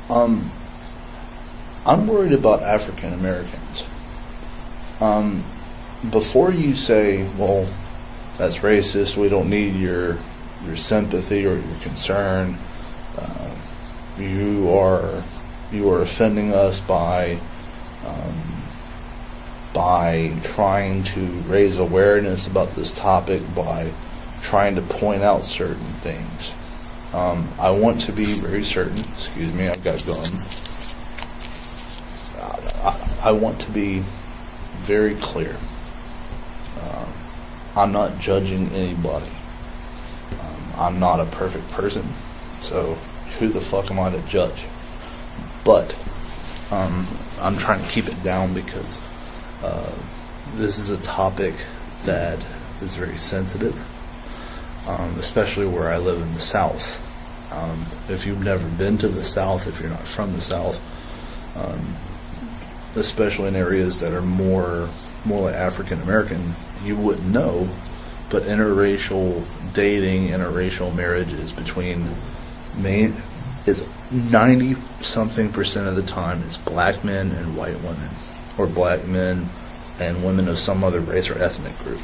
Um, I'm worried about African Americans. Before you say, well, that's racist, we don't need your sympathy or your concern, uh, you are offending us by trying to raise awareness about this topic, by trying to point out certain things. I want to be very certain. Excuse me, I've got gum. I want to be very clear. I'm not judging anybody. I'm not a perfect person, so who the fuck am I to judge? But I'm trying to keep it down because this is a topic that is very sensitive, especially where I live in the South. If you've never been to the South, if you're not from the South, especially in areas that are more like African American, you wouldn't know, but interracial dating, interracial marriages between it's 90-something% of the time it's black men and white women, or black men and women of some other race or ethnic group.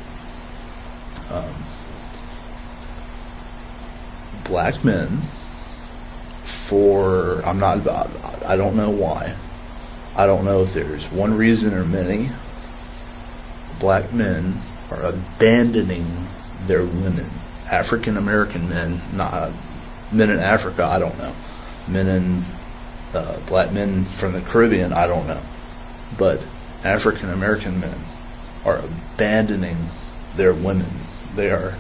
Black men, I don't know why. I don't know if there's one reason or many. Black men are abandoning their women. African American men, not men in Africa, I don't know. Black men from the Caribbean, I don't know. But African American men are abandoning their women. They are,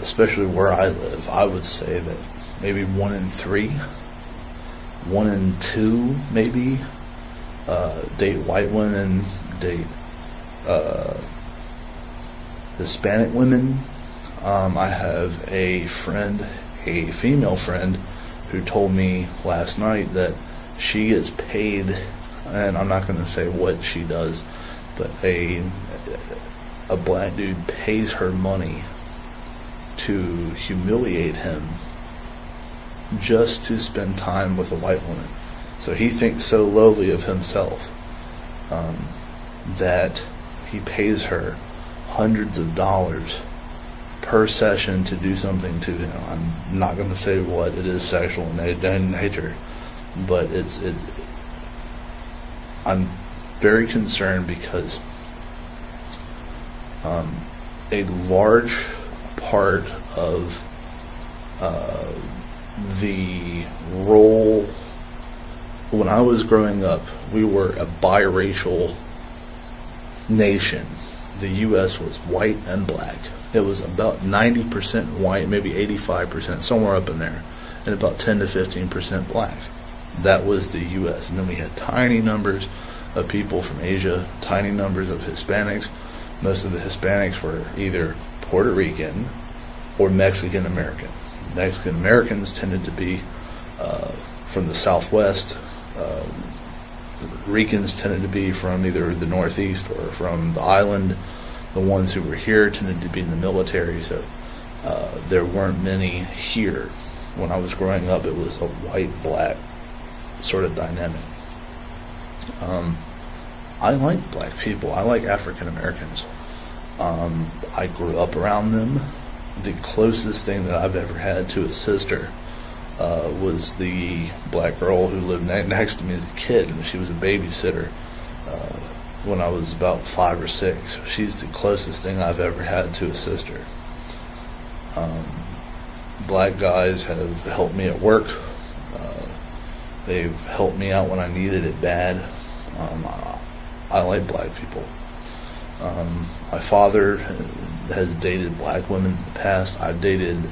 especially where I live, I would say that maybe 1 in 3, 1 in 2 maybe, date white women, date Hispanic women. I have a female friend, who told me last night that she gets paid, and I'm not going to say what she does, but a black dude pays her money to humiliate him just to spend time with a white woman. So he thinks so lowly of himself that he pays her hundreds of dollars per session to do something to him. I'm not going to say what it is, sexual in nature, but I'm very concerned because a large part of the role when I was growing up, we were a biracial nation. The U.S. was white and black. It was about 90% white, maybe 85%, somewhere up in there, and about 10 to 15% black. That was the U.S. And then we had tiny numbers of people from Asia, tiny numbers of Hispanics. Most of the Hispanics were either Puerto Rican or Mexican American. Mexican Americans tended to be from the Southwest. Ricans tended to be from either the Northeast or from the island. The ones who were here tended to be in the military, so there weren't many here. When I was growing up, it was a white-black sort of dynamic. I like black people. I like African Americans. I grew up around them. The closest thing that I've ever had to a sister was the black girl who lived next to me as a kid, and she was a babysitter when I was about 5 or 6. She's the closest thing I've ever had to a sister. Black guys have helped me at work. They've helped me out when I needed it bad. I like black people. My father has dated black women in the past. I didn't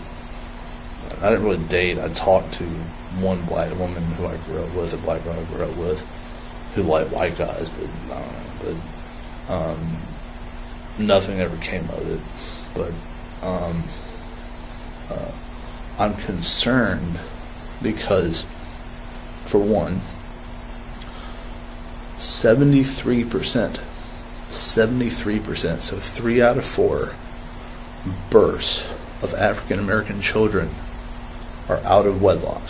really date. I talked to one black woman who I grew up with, a black girl I grew up with, who liked white guys, but I don't know. But nothing ever came of it. But I'm concerned because, for one, 73%, so 3 out of 4 births of African American children are out of wedlock.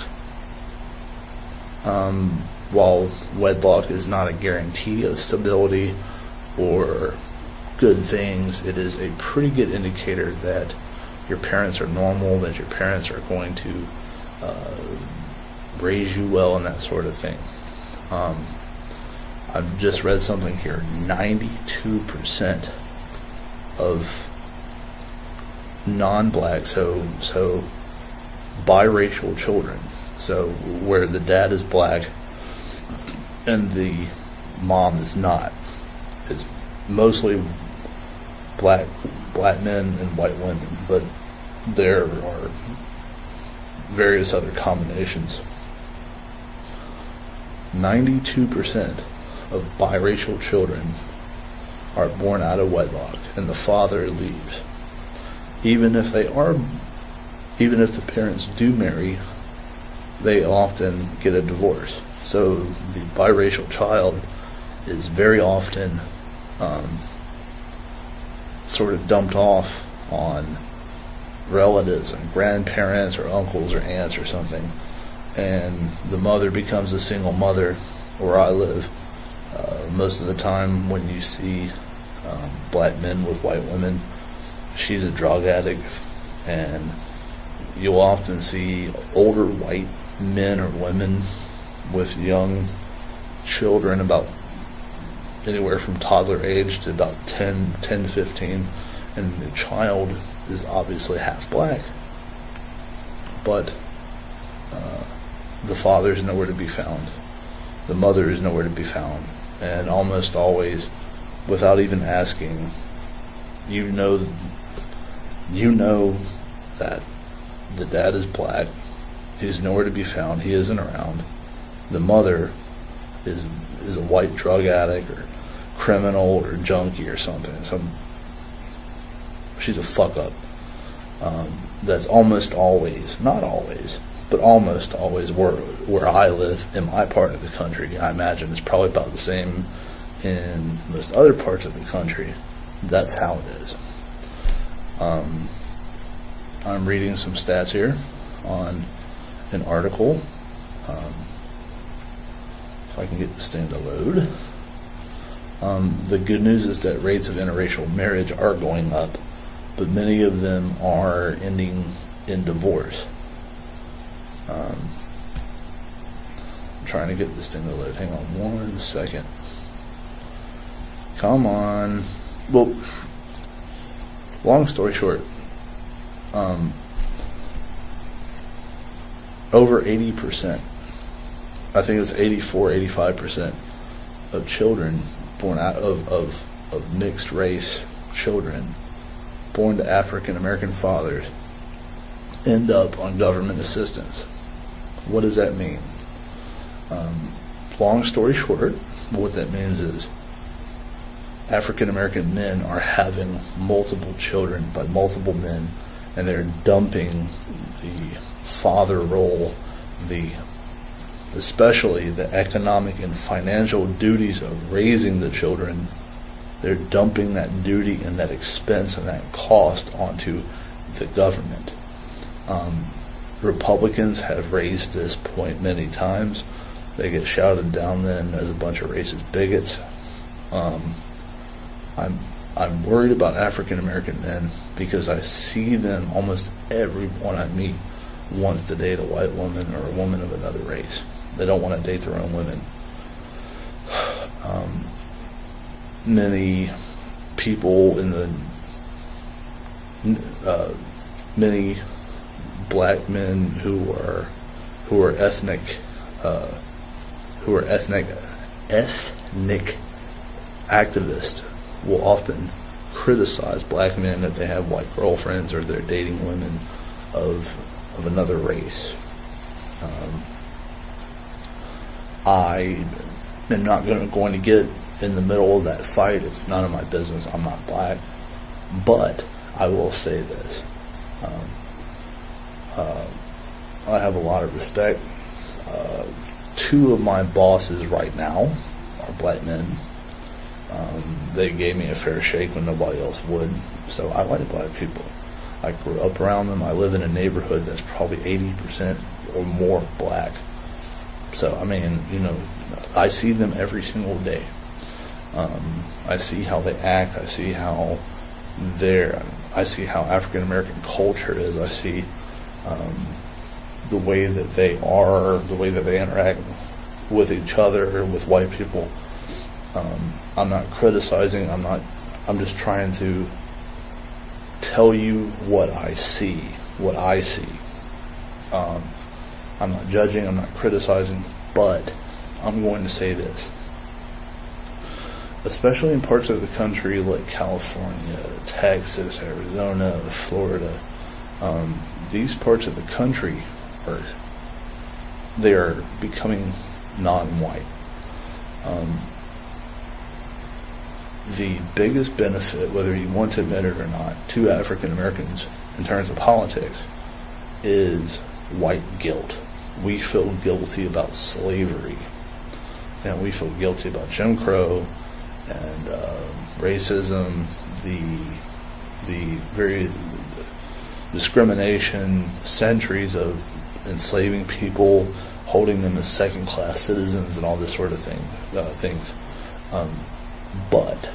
While wedlock is not a guarantee of stability or good things, it is a pretty good indicator that your parents are normal, that your parents are going to raise you well, and that sort of thing. I've just read something here. 92% of non-black, so biracial children, so where the dad is black and the mom is not, it's mostly black men and white women, but there are various other combinations. 92% of biracial children are born out of wedlock, and the father leaves. Even if the parents do marry, they often get a divorce. So the biracial child is very often sort of dumped off on relatives and grandparents or uncles or aunts or something, and the mother becomes a single mother. Where I live, most of the time when you see black men with white women, she's a drug addict, and you'll often see older white men or women with young children about anywhere from toddler age to about 10 to 15, and the child is obviously half black, but the father is nowhere to be found. The mother is nowhere to be found, and almost always, without even asking, you know that the dad is black. He's nowhere to be found. He isn't around. The mother is a white drug addict or criminal or junkie or something. She's a fuck up. That's almost always, not always, but almost always where I live in my part of the country. I imagine it's probably about the same in most other parts of the country. That's how it is. I'm reading some stats here on an article. If I can get this thing to load. The good news is that rates of interracial marriage are going up, but many of them are ending in divorce. I'm trying to get this thing to load. Hang on 1 second. Come on. Well, long story short, over 80%, I think it's 85% of children born out of mixed race children born to African American fathers end up on government assistance. What does that mean? Long story short, what that means is African American men are having multiple children by multiple men, and they're dumping the father role, especially the economic and financial duties of raising the children. They're dumping that duty and that expense and that cost onto the government. Republicans have raised this point many times. They get shouted down then as a bunch of racist bigots. I'm worried about African American men because I see them, almost everyone I meet wants to date a white woman or a woman of another race. They don't want to date their own women. Many people in the many black men who are ethnic activists will often criticize black men if they have white girlfriends or they're dating women of another race. I am not going to get in the middle of that fight. It's none of my business. I'm not black. But I will say this. I have a lot of respect. Two of my bosses right now are black men. They gave me a fair shake when nobody else would. So I like black people. I grew up around them. I live in a neighborhood that's probably 80% or more black. So, I mean, I see them every single day. I see how they act. I see how African American culture is. I see the way that they are, the way that they interact with each other, with white people. I'm not criticizing. I'm just trying to tell you what I see. I'm not judging. I'm not criticizing. But I'm going to say this. Especially in parts of the country like California, Texas, Arizona, Florida, these parts of the country are becoming non-white. The biggest benefit, whether you want to admit it or not, to African Americans in terms of politics is white guilt. We feel guilty about slavery, and we feel guilty about Jim Crow and racism, the very discrimination, centuries of enslaving people, holding them as second-class citizens, and all this sort of things. But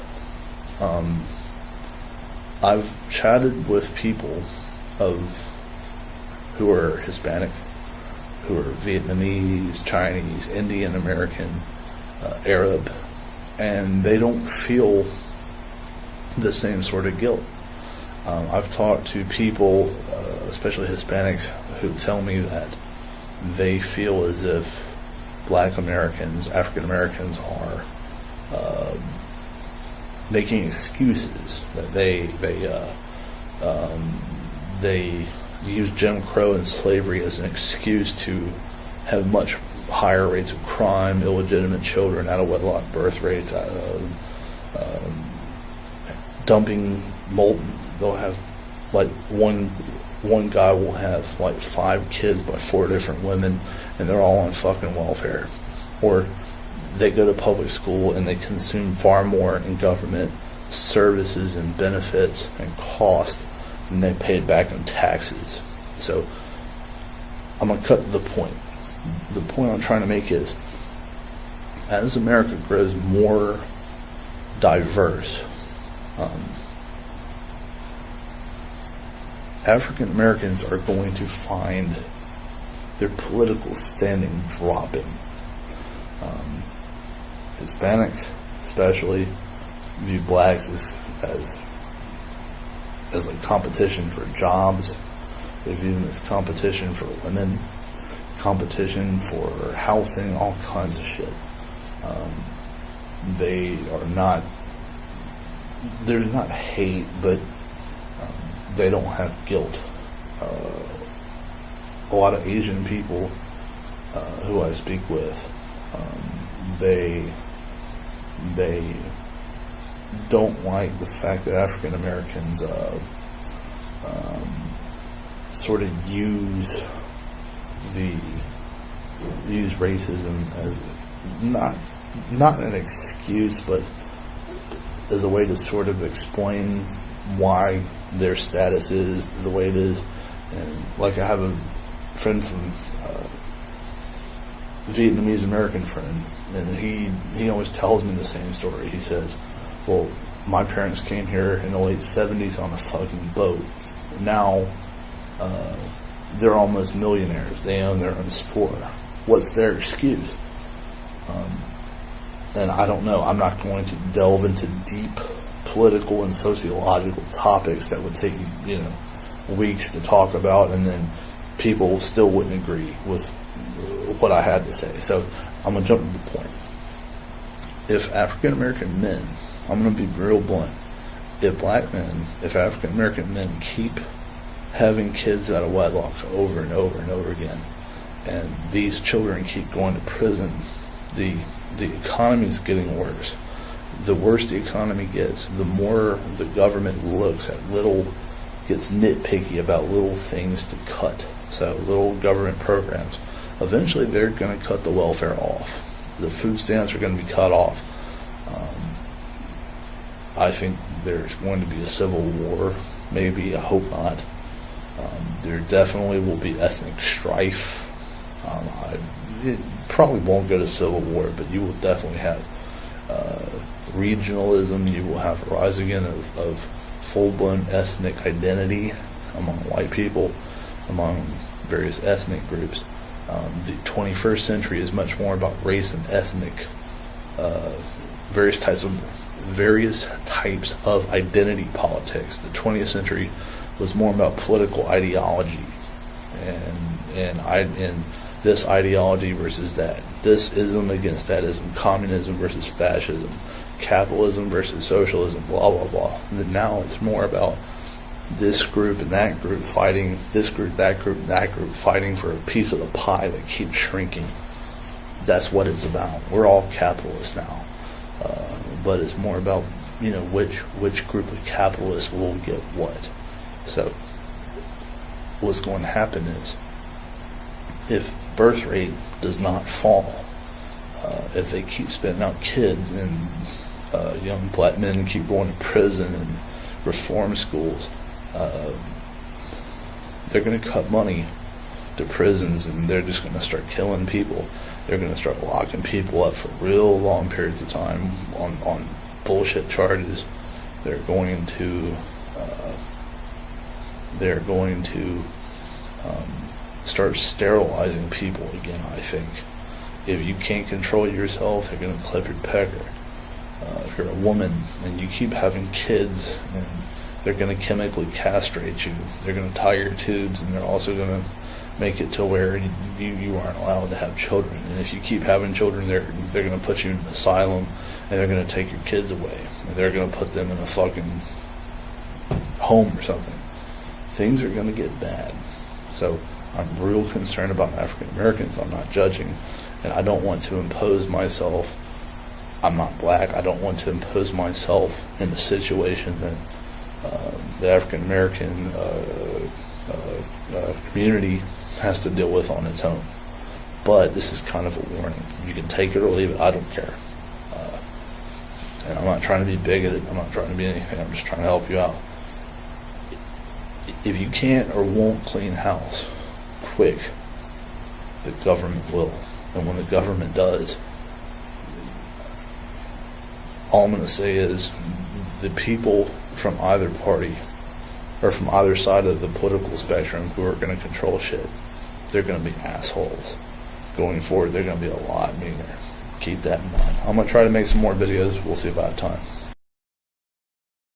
I've chatted with people who are Hispanic, who are Vietnamese, Chinese, Indian American, Arab, and they don't feel the same sort of guilt. I've talked to people, especially Hispanics, who tell me that they feel as if Black Americans, African Americans are making excuses, that they use Jim Crow and slavery as an excuse to have much higher rates of crime, illegitimate children, out of wedlock birth rates, dumping molten. They'll have like one guy will have like 5 kids by 4 different women, and they're all on fucking welfare. Or they go to public school and they consume far more in government services and benefits and cost than they paid back in taxes. So I'm going to cut to the point. The point I'm trying to make is, as America grows more diverse, African Americans are going to find their political standing dropping. Hispanics, especially, view blacks as like competition for jobs. They view them as competition for women, competition for housing, all kinds of shit. They are not. There's not hate, but they don't have guilt. A lot of Asian people who I speak with, they don't like the fact that African Americans sort of use racism as not an excuse, but as a way to sort of explain why their status is the way it is. And like, I have a friend from Vietnamese American friend, and he always tells me the same story. He says, well, my parents came here in the late 70s on a fucking boat. Now they're almost millionaires. They own their own store. What's their excuse? And I don't know. I'm not going to delve into deep political and sociological topics that would take weeks to talk about, and then people still wouldn't agree with what I had to say. So I'm going to jump to the point. If African American men, I'm going to be real blunt, if African American men keep having kids out of wedlock over and over and over again, and these children keep going to prison, the economy is getting worse. The worse the economy gets, the more the government gets nitpicky about little things to cut. So little government programs. Eventually they're going to cut the welfare off. The food stamps are going to be cut off. I think there's going to be a civil war. Maybe, I hope not. There definitely will be ethnic strife. it probably won't go to civil war, but you will definitely have regionalism. You will have a rise again of full-blown ethnic identity among white people, among various ethnic groups. The 21st century is much more about race and ethnic, various types of identity politics. The 20th century was more about political ideology, and this ideology versus that, this ism against that ism, communism versus fascism, capitalism versus socialism, blah blah blah. And then now it's more about this group and that group fighting, this group, that group, that group fighting for a piece of the pie that keeps shrinking. That's what it's about. We're all capitalists now, but it's more about, you know, which group of capitalists will get what. So what's going to happen is, if birth rate does not fall, if they keep spitting out kids and young black men keep going to prison and reform schools, they're going to cut money to prisons, and they're just going to start killing people. They're going to start locking people up for real long periods of time on bullshit charges. They're going to start sterilizing people again, I think. If you can't control yourself, they're going to clip your pecker. If you're a woman and you keep having kids, and they're going to chemically castrate you, they're going to tie your tubes, and they're also going to make it to where you aren't allowed to have children. And if you keep having children, they're going to put you in an asylum, and they're going to take your kids away, and they're going to put them in a fucking home or something. Things are going to get bad. So I'm real concerned about African Americans. I'm not judging, and I don't want to impose myself. I'm not black. I don't want to impose myself in a situation that the African American community has to deal with on its own. But this is kind of a warning. You can take it or leave it. I don't care. And I'm not trying to be bigoted. I'm not trying to be anything. I'm just trying to help you out. If you can't or won't clean house quick, the government will. And when the government does, all I'm going to say is the people from either party or from either side of the political spectrum who are going to control shit, they're going to be assholes. Going forward, they're going to be a lot meaner. Keep that in mind. I'm going to try to make some more videos. We'll see if I have time.